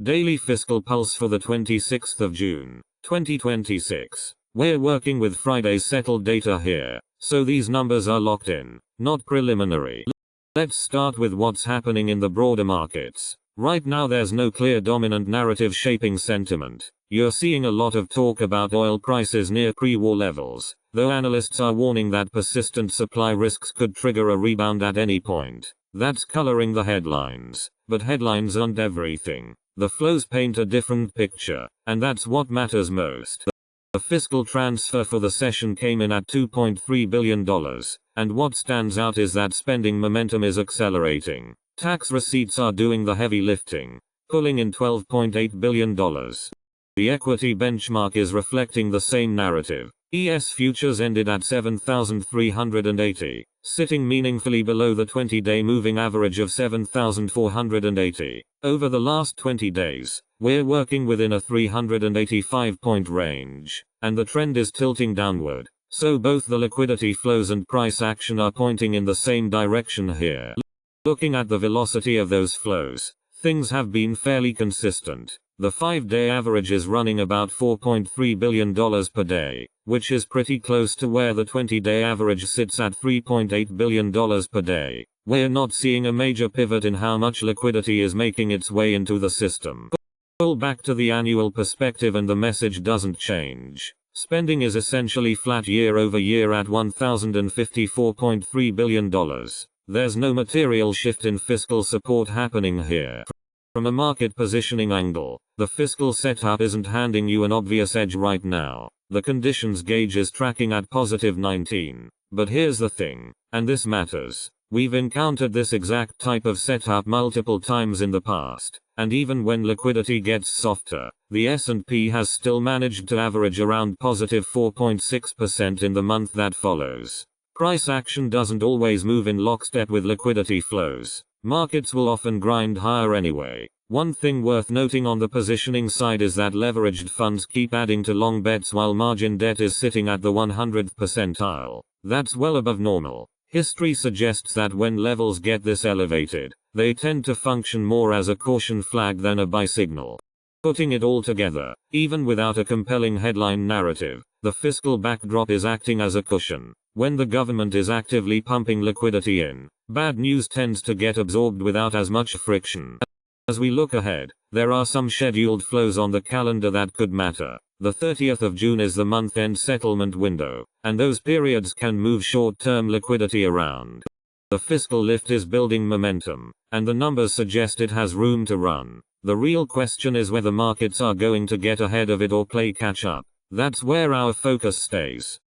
Daily Fiscal Pulse for the 26th of June, 2026. We're working with Friday's settled data here, so these numbers are locked in, not preliminary. Let's start with what's happening in the broader markets. Right now there's no clear dominant narrative shaping sentiment. You're seeing a lot of talk about oil prices near pre-war levels, though analysts are warning that persistent supply risks could trigger a rebound at any point. That's coloring the headlines, but headlines aren't everything. The flows paint a different picture, and that's what matters most. The fiscal transfer for the session came in at $2.3 billion, and what stands out is that spending momentum is accelerating. Tax receipts are doing the heavy lifting, pulling in $12.8 billion. The equity benchmark is reflecting the same narrative. ES futures ended at 7,380, sitting meaningfully below the 20-day moving average of 7,480. Over the last 20 days, we're working within a 385-point range, and the trend is tilting downward. So both the liquidity flows and price action are pointing in the same direction here. Looking at the velocity of those flows, things have been fairly consistent. The 5-day average is running about $4.3 billion per day, which is pretty close to where the 20-day average sits at $3.8 billion per day. We're not seeing a major pivot in how much liquidity is making its way into the system. Pull back to the annual perspective and the message doesn't change. Spending is essentially flat year over year at $1,054.3 billion. There's no material shift in fiscal support happening here. From a market positioning angle, the fiscal setup isn't handing you an obvious edge right now. The conditions gauge is tracking at positive 19. But here's the thing, and this matters. We've encountered this exact type of setup multiple times in the past, and even when liquidity gets softer, the S&P has still managed to average around positive 4.6% in the month that follows. Price action doesn't always move in lockstep with liquidity flows. Markets will often grind higher anyway. One thing worth noting on the positioning side is that leveraged funds keep adding to long bets while margin debt is sitting at the 100th percentile. That's well above normal. History suggests that when levels get this elevated, they tend to function more as a caution flag than a buy signal. Putting it all together, even without a compelling headline narrative, the fiscal backdrop is acting as a cushion. When the government is actively pumping liquidity in, bad news tends to get absorbed without as much friction. As we look ahead, there are some scheduled flows on the calendar that could matter. The 30th of June is the month-end settlement window, and those periods can move short-term liquidity around. The fiscal lift is building momentum, and the numbers suggest it has room to run. The real question is whether markets are going to get ahead of it or play catch-up. That's where our focus stays.